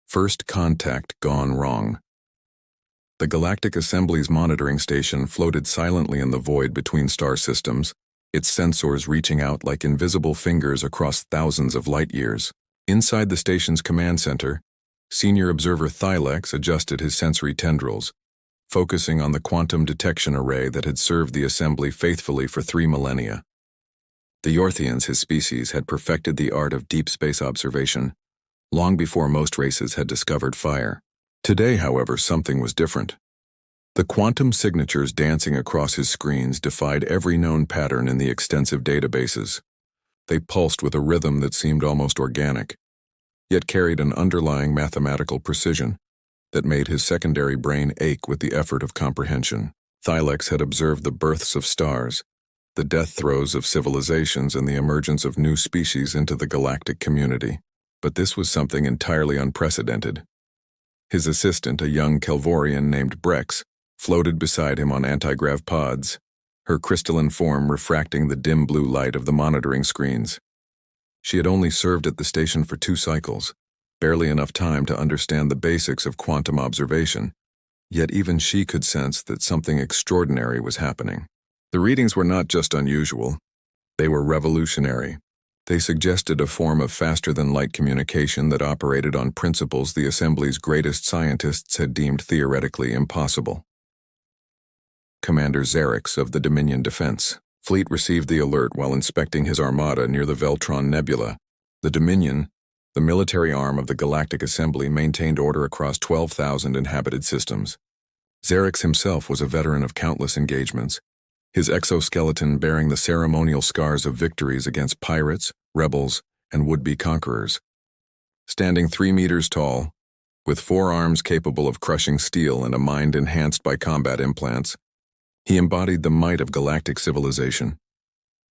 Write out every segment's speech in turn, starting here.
First contact gone wrong. The Galactic Assembly's monitoring station floated silently in the void between star systems, its sensors reaching out like invisible fingers across thousands of light years. Inside the station's command center, Senior Observer Thylex adjusted his sensory tendrils, focusing on the quantum detection array that had served the Assembly faithfully for 3 millennia. The Yorthians, his species, had perfected the art of deep space observation, long before most races had discovered fire. Today, however, something was different. The quantum signatures dancing across his screens defied every known pattern in the extensive databases. They pulsed with a rhythm that seemed almost organic, yet carried an underlying mathematical precision that made his secondary brain ache with the effort of comprehension. Thylex had observed the births of stars, the death throes of civilizations, and the emergence of new species into the galactic community. But this was something entirely unprecedented. His assistant, a young Kelvorian named Brex, floated beside him on anti-grav pods, her crystalline form refracting the dim blue light of the monitoring screens. She had only served at the station for 2 cycles, barely enough time to understand the basics of quantum observation, yet even she could sense that something extraordinary was happening. The readings were not just unusual, they were revolutionary. They suggested a form of faster-than-light communication that operated on principles the Assembly's greatest scientists had deemed theoretically impossible. Commander Xerix of the Dominion Defense Fleet received the alert while inspecting his armada near the Veltron Nebula. The Dominion, the military arm of the Galactic Assembly, maintained order across 12,000 inhabited systems. Xerix himself was a veteran of countless engagements, his exoskeleton bearing the ceremonial scars of victories against pirates, rebels, and would-be conquerors. Standing 3 meters tall, with 4 arms capable of crushing steel and a mind enhanced by combat implants, he embodied the might of galactic civilization.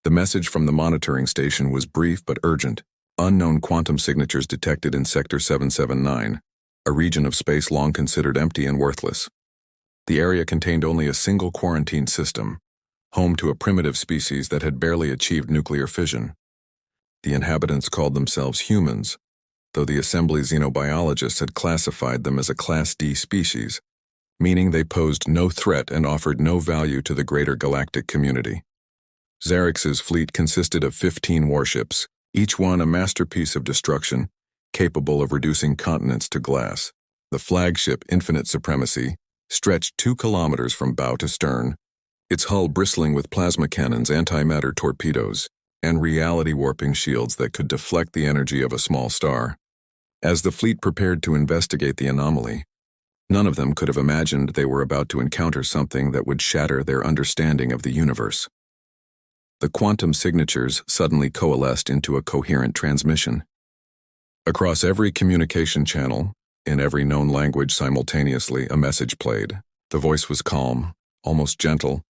The message from the monitoring station was brief but urgent. Unknown quantum signatures detected in Sector 779, a region of space long considered empty and worthless. The area contained only a single quarantine system, home to a primitive species that had barely achieved nuclear fission. The inhabitants called themselves humans, though the Assembly's xenobiologists had classified them as a Class D species, meaning they posed no threat and offered no value to the greater galactic community. Xerix's fleet consisted of 15 warships, each one a masterpiece of destruction, capable of reducing continents to glass. The flagship, Infinite Supremacy, stretched 2 kilometers from bow to stern, its hull bristling with plasma cannons, antimatter torpedoes, and reality-warping shields that could deflect the energy of a small star. As the fleet prepared to investigate the anomaly, none of them could have imagined they were about to encounter something that would shatter their understanding of the universe. The quantum signatures suddenly coalesced into a coherent transmission. Across every communication channel, in every known language simultaneously, a message played. The voice was calm, almost gentle,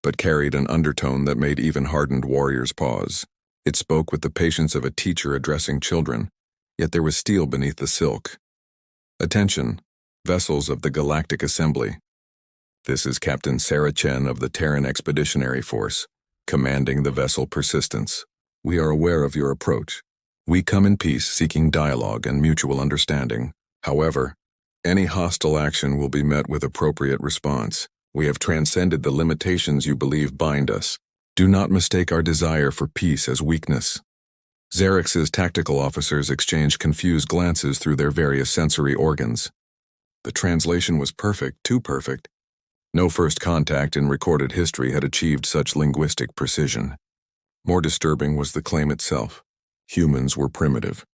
but carried an undertone that made even hardened warriors pause. It spoke with the patience of a teacher addressing children, yet there was steel beneath the silk. Attention, vessels of the Galactic Assembly. This is Captain Sarah Chen of the Terran Expeditionary Force, commanding the vessel Persistence. We are aware of your approach. We come in peace, seeking dialogue and mutual understanding. However, any hostile action will be met with appropriate response. We have transcended the limitations you believe bind us. Do not mistake our desire for peace as weakness. Xerix's tactical officers exchanged confused glances through their various sensory organs. The translation was perfect, too perfect. No first contact in recorded history had achieved such linguistic precision. More disturbing was the claim itself. Humans were primitive,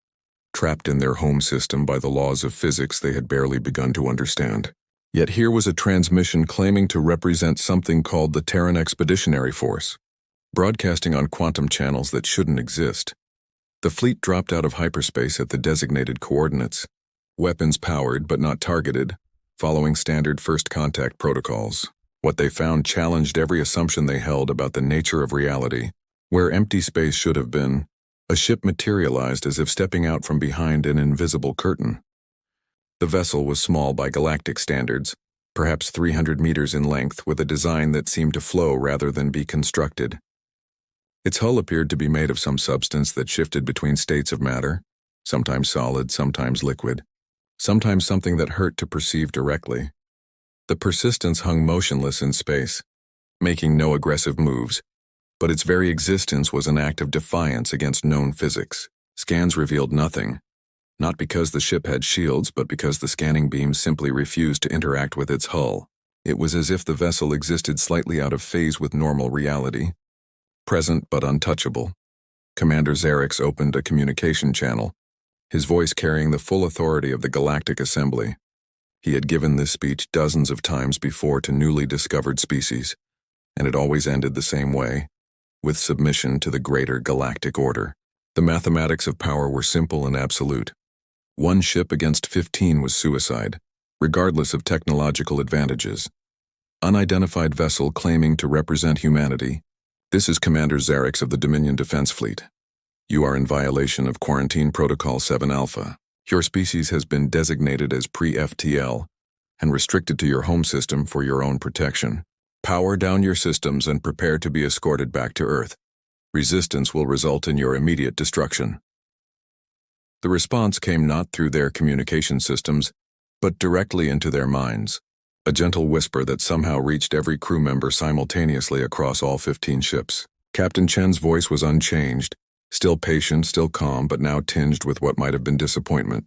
trapped in their home system by the laws of physics they had barely begun to understand. Yet here was a transmission claiming to represent something called the Terran Expeditionary Force, broadcasting on quantum channels that shouldn't exist. The fleet dropped out of hyperspace at the designated coordinates, weapons powered but not targeted, following standard first contact protocols. What they found challenged every assumption they held about the nature of reality. Where empty space should have been, a ship materialized as if stepping out from behind an invisible curtain. The vessel was small by galactic standards, perhaps 300 meters in length, with a design that seemed to flow rather than be constructed. Its hull appeared to be made of some substance that shifted between states of matter, sometimes solid, sometimes liquid, sometimes something that hurt to perceive directly. The Persistence hung motionless in space, making no aggressive moves, but its very existence was an act of defiance against known physics. Scans revealed nothing, not because the ship had shields, but because the scanning beams simply refused to interact with its hull. It was as if the vessel existed slightly out of phase with normal reality, present but untouchable. Commander Xerix opened a communication channel, his voice carrying the full authority of the Galactic Assembly. He had given this speech dozens of times before to newly discovered species, and it always ended the same way, with submission to the greater galactic order. The mathematics of power were simple and absolute. One ship against 15 was suicide, regardless of technological advantages. Unidentified vessel claiming to represent humanity. This is Commander Xerix of the Dominion Defense Fleet. You are in violation of Quarantine Protocol 7 Alpha. Your species has been designated as pre-FTL and restricted to your home system for your own protection. Power down your systems and prepare to be escorted back to Earth. Resistance will result in your immediate destruction. The response came not through their communication systems, but directly into their minds. A gentle whisper that somehow reached every crew member simultaneously across all 15 ships. Captain Chen's voice was unchanged, still patient, still calm, but now tinged with what might have been disappointment.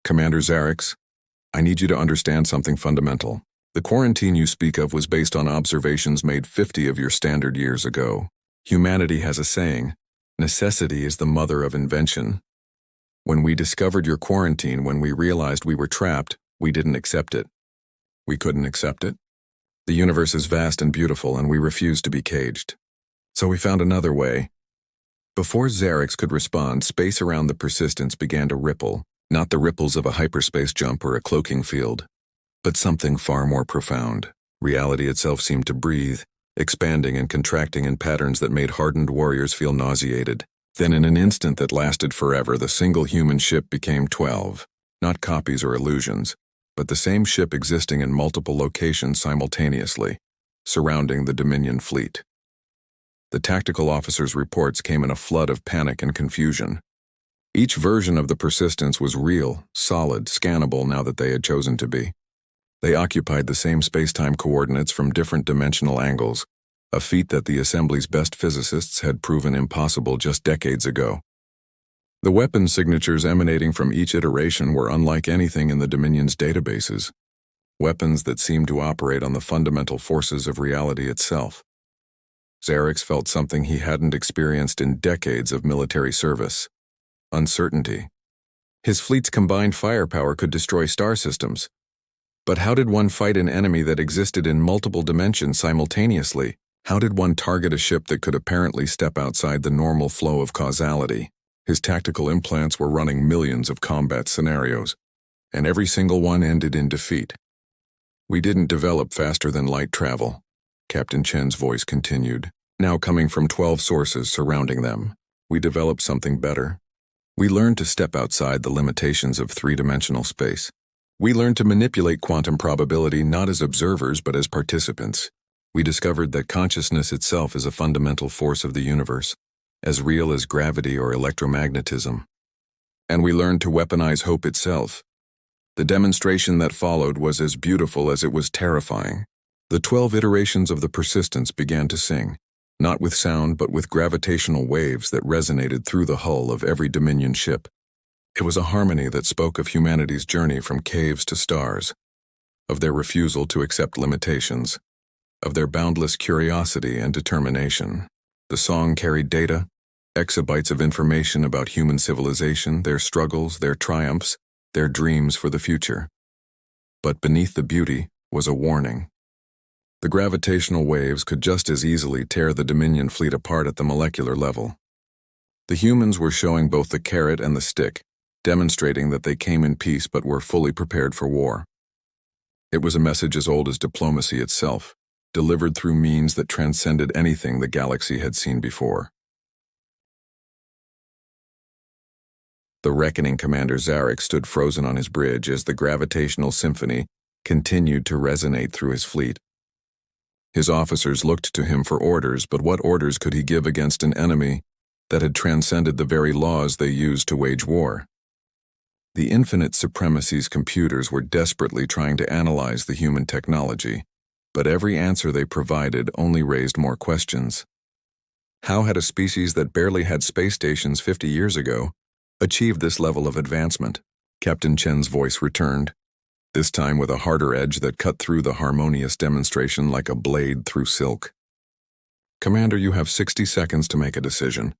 Commander Xerix, I need you to understand something fundamental. The quarantine you speak of was based on observations made 50 of your standard years ago. Humanity has a saying, necessity is the mother of invention. When we discovered your quarantine, when we realized we were trapped, we didn't accept it. We couldn't accept it. The universe is vast and beautiful, and we refused to be caged. So we found another way. Before Xerix could respond, space around the Persistence began to ripple, not the ripples of a hyperspace jump or a cloaking field, but something far more profound. Reality itself seemed to breathe, expanding and contracting in patterns that made hardened warriors feel nauseated. Then in an instant that lasted forever, the single human ship became 12, not copies or illusions, but the same ship existing in multiple locations simultaneously, surrounding the Dominion fleet. The tactical officers' reports came in a flood of panic and confusion. Each version of the Persistence was real, solid, scannable now that they had chosen to be. They occupied the same space-time coordinates from different dimensional angles, a feat that the Assembly's best physicists had proven impossible just decades ago. The weapon signatures emanating from each iteration were unlike anything in the Dominion's databases, weapons that seemed to operate on the fundamental forces of reality itself. Xerix felt something he hadn't experienced in decades of military service: uncertainty. His fleet's combined firepower could destroy star systems. But how did one fight an enemy that existed in multiple dimensions simultaneously? How did one target a ship that could apparently step outside the normal flow of causality? His tactical implants were running millions of combat scenarios, and every single one ended in defeat. We didn't develop faster than light travel, Captain Chen's voice continued, now coming from 12 sources surrounding them. We developed something better. We learned to step outside the limitations of three-dimensional space. We learned to manipulate quantum probability not as observers but as participants. We discovered that consciousness itself is a fundamental force of the universe, as real as gravity or electromagnetism. And we learned to weaponize hope itself. The demonstration that followed was as beautiful as it was terrifying. The 12 iterations of the Persistence began to sing, not with sound but with gravitational waves that resonated through the hull of every Dominion ship. It was a harmony that spoke of humanity's journey from caves to stars, of their refusal to accept limitations, of their boundless curiosity and determination. The song carried data, exabytes of information about human civilization, their struggles, their triumphs, their dreams for the future. But beneath the beauty was a warning. The gravitational waves could just as easily tear the Dominion fleet apart at the molecular level. The humans were showing both the carrot and the stick, demonstrating that they came in peace but were fully prepared for war. It was a message as old as diplomacy itself, delivered through means that transcended anything the galaxy had seen before. The reckoning Commander Xerix stood frozen on his bridge as the gravitational symphony continued to resonate through his fleet. His officers looked to him for orders, but what orders could he give against an enemy that had transcended the very laws they used to wage war? The infinite supremacy's computers were desperately trying to analyze the human technology, but every answer they provided only raised more questions. How had a species that barely had space stations 50 years ago achieved this level of advancement? Captain Chen's voice returned, this time with a harder edge that cut through the harmonious demonstration like a blade through silk. Commander, you have 60 seconds to make a decision.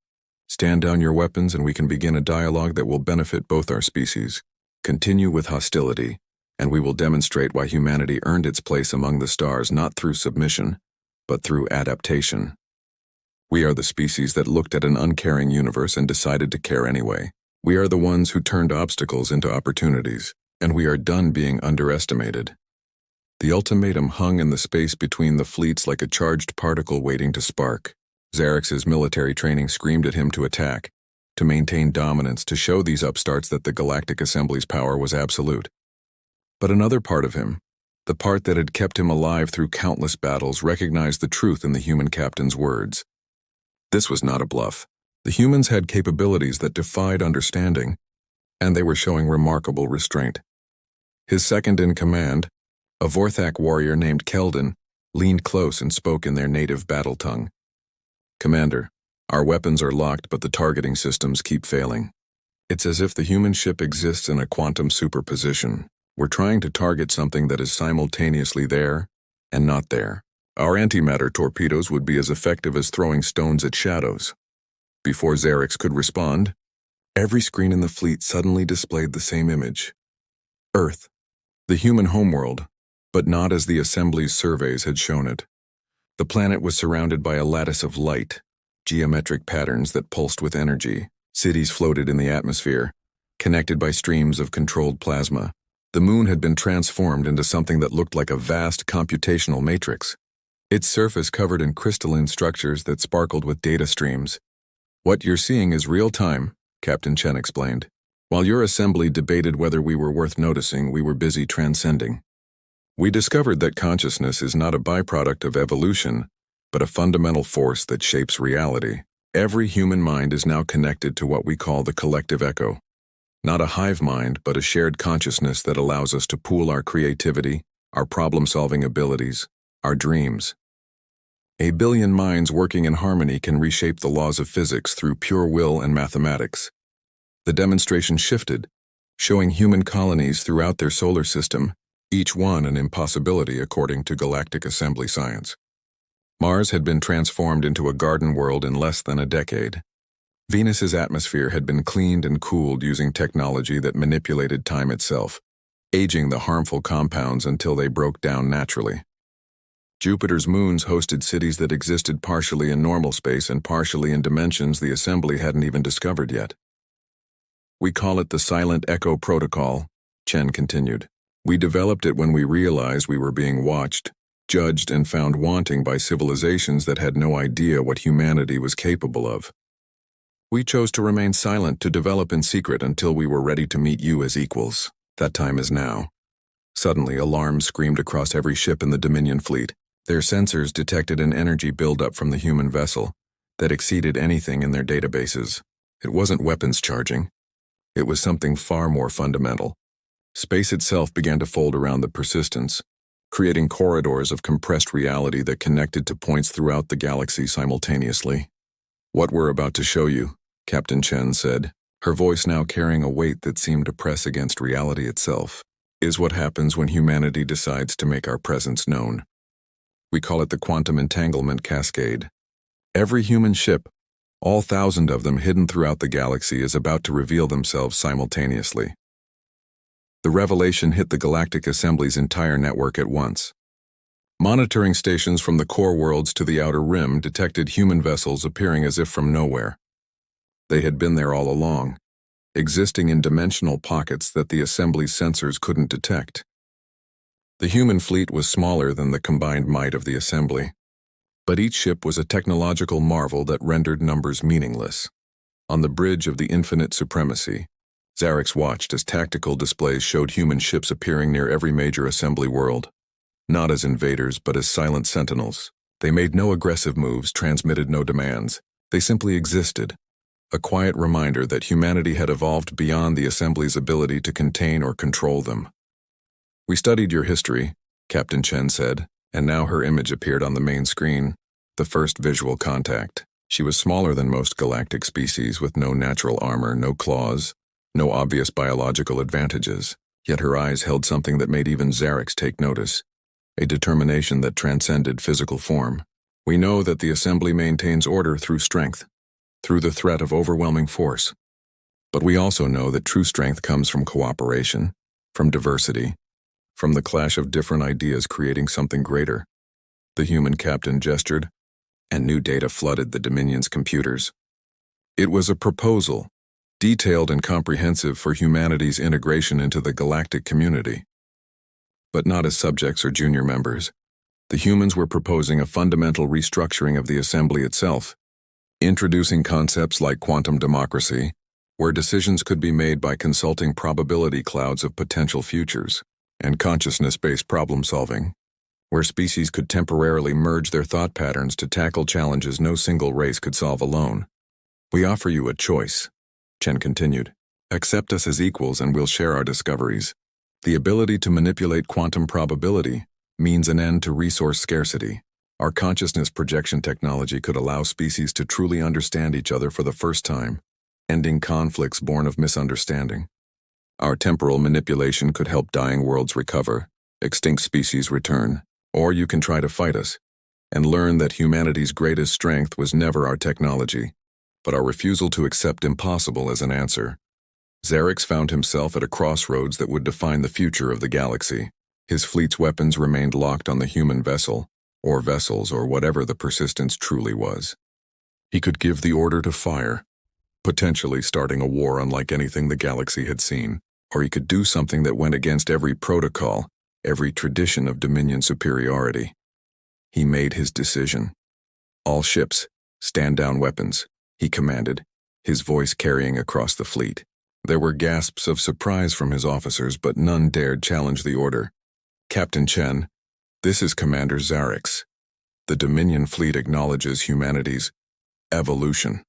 Stand down your weapons and we can begin a dialogue that will benefit both our species. Continue with hostility, and we will demonstrate why humanity earned its place among the stars not through submission, but through adaptation. We are the species that looked at an uncaring universe and decided to care anyway. We are the ones who turned obstacles into opportunities, and we are done being underestimated. The ultimatum hung in the space between the fleets like a charged particle waiting to spark. Zarex's military training screamed at him to attack, to maintain dominance, to show these upstarts that the Galactic Assembly's power was absolute. But another part of him, the part that had kept him alive through countless battles, recognized the truth in the human captain's words. This was not a bluff. The humans had capabilities that defied understanding, and they were showing remarkable restraint. His second-in-command, a Vorthak warrior named Keldon, leaned close and spoke in their native battle tongue. Commander, our weapons are locked, but the targeting systems keep failing. It's as if the human ship exists in a quantum superposition. We're trying to target something that is simultaneously there and not there. Our antimatter torpedoes would be as effective as throwing stones at shadows. Before Zarex could respond, every screen in the fleet suddenly displayed the same image. Earth, the human homeworld, but not as the Assembly's surveys had shown it. The planet was surrounded by a lattice of light, geometric patterns that pulsed with energy. Cities floated in the atmosphere, connected by streams of controlled plasma. The moon had been transformed into something that looked like a vast computational matrix, its surface covered in crystalline structures that sparkled with data streams. What you're seeing is real-time, Captain Chen explained. While your assembly debated whether we were worth noticing, we were busy transcending. We discovered that consciousness is not a byproduct of evolution, but a fundamental force that shapes reality. Every human mind is now connected to what we call the collective echo. Not a hive mind, but a shared consciousness that allows us to pool our creativity, our problem-solving abilities, our dreams. A billion minds working in harmony can reshape the laws of physics through pure will and mathematics. The demonstration shifted, showing human colonies throughout their solar system, each one an impossibility according to Galactic Assembly science. Mars had been transformed into a garden world in less than a decade. Venus's atmosphere had been cleaned and cooled using technology that manipulated time itself, aging the harmful compounds until they broke down naturally. Jupiter's moons hosted cities that existed partially in normal space and partially in dimensions the Assembly hadn't even discovered yet. We call it the Silent Echo Protocol, Chen continued. We developed it when we realized we were being watched, judged, and found wanting by civilizations that had no idea what humanity was capable of. We chose to remain silent, to develop in secret until we were ready to meet you as equals. That time is now. Suddenly, alarms screamed across every ship in the Dominion fleet. Their sensors detected an energy buildup from the human vessel that exceeded anything in their databases. It wasn't weapons charging. It was something far more fundamental. Space itself began to fold around the persistence, creating corridors of compressed reality that connected to points throughout the galaxy simultaneously. What we're about to show you, Captain Chen said, her voice now carrying a weight that seemed to press against reality itself, is what happens when humanity decides to make our presence known. We call it the quantum entanglement cascade. Every human ship, all 1,000 of them hidden throughout the galaxy, is about to reveal themselves simultaneously. The revelation hit the Galactic Assembly's entire network at once. Monitoring stations from the core worlds to the outer rim detected human vessels appearing as if from nowhere. They had been there all along, existing in dimensional pockets that the Assembly's sensors couldn't detect. The human fleet was smaller than the combined might of the Assembly, but each ship was a technological marvel that rendered numbers meaningless. On the bridge of the infinite supremacy, Zarex watched as tactical displays showed human ships appearing near every major Assembly world, not as invaders but as silent sentinels. They made no aggressive moves, transmitted no demands. They simply existed, a quiet reminder that humanity had evolved beyond the assembly's ability to contain or control them. "We studied your history," Captain Chen said, and now her image appeared on the main screen, the first visual contact. She was smaller than most galactic species, with no natural armor, no claws, no obvious biological advantages, yet her eyes held something that made even Zarex take notice, a determination that transcended physical form. "We know that the assembly maintains order through strength, through the threat of overwhelming force. But we also know that true strength comes from cooperation, from diversity, from the clash of different ideas creating something greater." The human captain gestured, and new data flooded the Dominion's computers. It was a proposal, detailed and comprehensive, for humanity's integration into the galactic community. But not as subjects or junior members. The humans were proposing a fundamental restructuring of the assembly itself, introducing concepts like quantum democracy, where decisions could be made by consulting probability clouds of potential futures, and consciousness-based problem-solving, where species could temporarily merge their thought patterns to tackle challenges no single race could solve alone. "We offer you a choice," Chen continued. "Accept us as equals and we'll share our discoveries. The ability to manipulate quantum probability means an end to resource scarcity. Our consciousness projection technology could allow species to truly understand each other for the first time, ending conflicts born of misunderstanding. Our temporal manipulation could help dying worlds recover, extinct species return. Or you can try to fight us, and learn that humanity's greatest strength was never our technology, but our refusal to accept impossible as an answer." Zarex found himself at a crossroads that would define the future of the galaxy. His fleet's weapons remained locked on the human vessel, or vessels, or whatever the persistence truly was. He could give the order to fire, potentially starting a war unlike anything the galaxy had seen, or he could do something that went against every protocol, every tradition of Dominion superiority. He made his decision. "All ships, stand down weapons," he commanded, his voice carrying across the fleet. There were gasps of surprise from his officers, but none dared challenge the order. "Captain Chen, this is Commander Zarex. The Dominion fleet acknowledges humanity's evolution.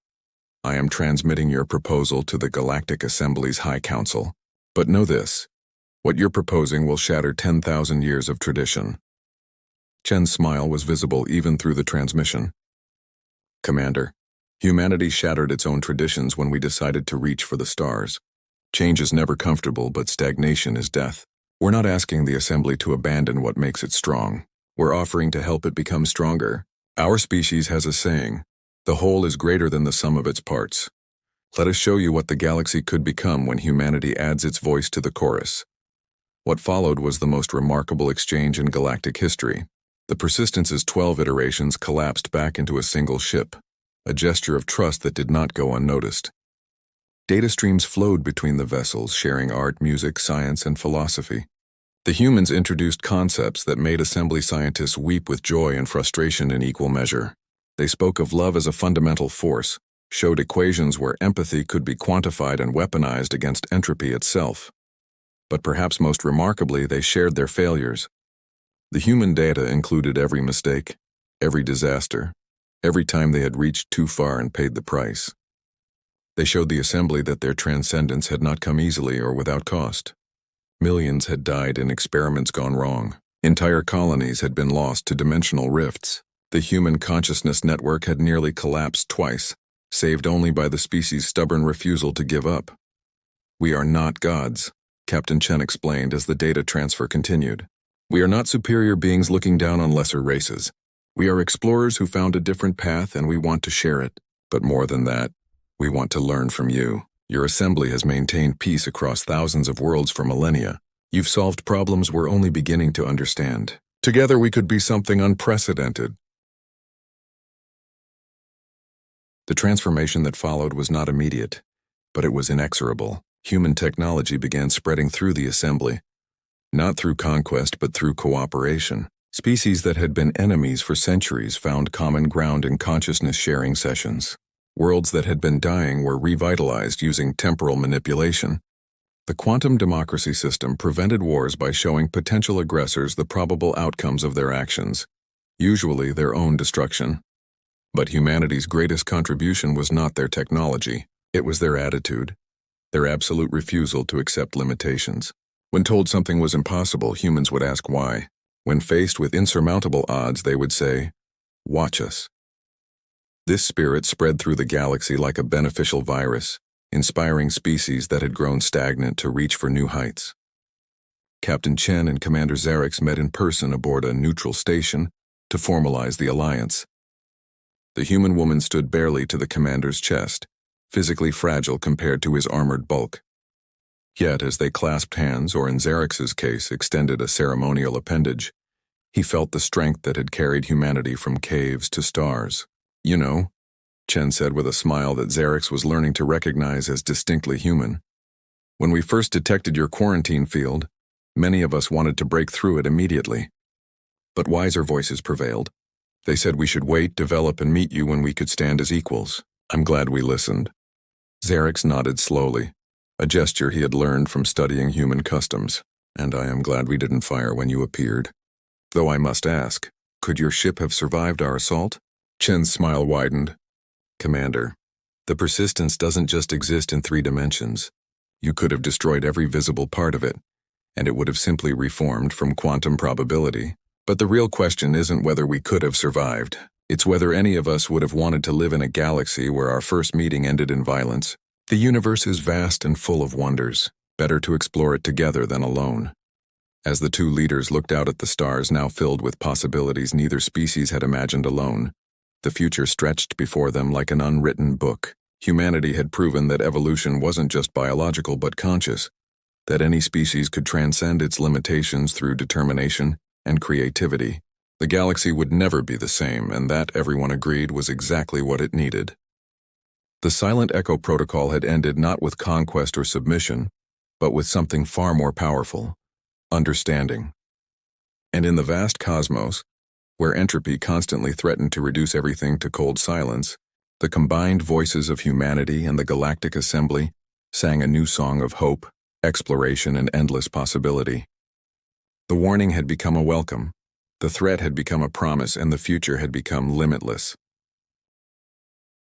I am transmitting your proposal to the Galactic Assembly's High Council. But know this. What you're proposing will shatter 10,000 years of tradition." Chen's smile was visible even through the transmission. "Commander, humanity shattered its own traditions when we decided to reach for the stars. Change is never comfortable, but stagnation is death. We're not asking the Assembly to abandon what makes it strong. We're offering to help it become stronger. Our species has a saying, 'The whole is greater than the sum of its parts.' Let us show you what the galaxy could become when humanity adds its voice to the chorus." What followed was the most remarkable exchange in galactic history. The Persistence's 12 iterations collapsed back into a single ship, a gesture of trust that did not go unnoticed. Data streams flowed between the vessels, sharing art, music, science, and philosophy. The humans introduced concepts that made assembly scientists weep with joy and frustration in equal measure. They spoke of love as a fundamental force, showed equations where empathy could be quantified and weaponized against entropy itself. But perhaps most remarkably, they shared their failures. The human data included every mistake, every disaster, every time they had reached too far and paid the price. They showed the assembly that their transcendence had not come easily or without cost. Millions had died in experiments gone wrong. Entire colonies had been lost to dimensional rifts. The human consciousness network had nearly collapsed twice, saved only by the species' stubborn refusal to give up. "We are not gods," Captain Chen explained as the data transfer continued. "We are not superior beings looking down on lesser races. We are explorers who found a different path and we want to share it. But more than that, we want to learn from you. Your assembly has maintained peace across thousands of worlds for millennia. You've solved problems we're only beginning to understand. Together we could be something unprecedented." The transformation that followed was not immediate, but it was inexorable. Human technology began spreading through the assembly, not through conquest but through cooperation. Species that had been enemies for centuries found common ground in consciousness-sharing sessions. Worlds that had been dying were revitalized using temporal manipulation. The quantum democracy system prevented wars by showing potential aggressors the probable outcomes of their actions, usually their own destruction. But humanity's greatest contribution was not their technology. It was their attitude, their absolute refusal to accept limitations. When told something was impossible, humans would ask why. When faced with insurmountable odds, they would say, "Watch us." This spirit spread through the galaxy like a beneficial virus, inspiring species that had grown stagnant to reach for new heights. Captain Chen and Commander Xerix met in person aboard a neutral station to formalize the alliance. The human woman stood barely to the commander's chest, physically fragile compared to his armored bulk. Yet, as they clasped hands, or in Xerix's case, extended a ceremonial appendage, he felt the strength that had carried humanity from caves to stars. "You know," Chen said with a smile that Xerix was learning to recognize as distinctly human, "when we first detected your quarantine field, many of us wanted to break through it immediately. But wiser voices prevailed. They said we should wait, develop, and meet you when we could stand as equals. I'm glad we listened." Xerix nodded slowly, a gesture he had learned from studying human customs. "And I am glad we didn't fire when you appeared. Though I must ask, could your ship have survived our assault?" Chen's smile widened. "Commander, the persistence doesn't just exist in 3 dimensions. You could have destroyed every visible part of it, and it would have simply reformed from quantum probability. But the real question isn't whether we could have survived. It's whether any of us would have wanted to live in a galaxy where our first meeting ended in violence. The universe is vast and full of wonders. Better to explore it together than alone." As the 2 leaders looked out at the stars now filled with possibilities neither species had imagined alone, the future stretched before them like an unwritten book. Humanity had proven that evolution wasn't just biological but conscious, that any species could transcend its limitations through determination and creativity. The galaxy would never be the same, and that, everyone agreed, was exactly what it needed. The Silent Echo Protocol had ended not with conquest or submission, but with something far more powerful: understanding. And in the vast cosmos, where entropy constantly threatened to reduce everything to cold silence, the combined voices of humanity and the Galactic Assembly sang a new song of hope, exploration, and endless possibility. The warning had become a welcome, the threat had become a promise, and the future had become limitless.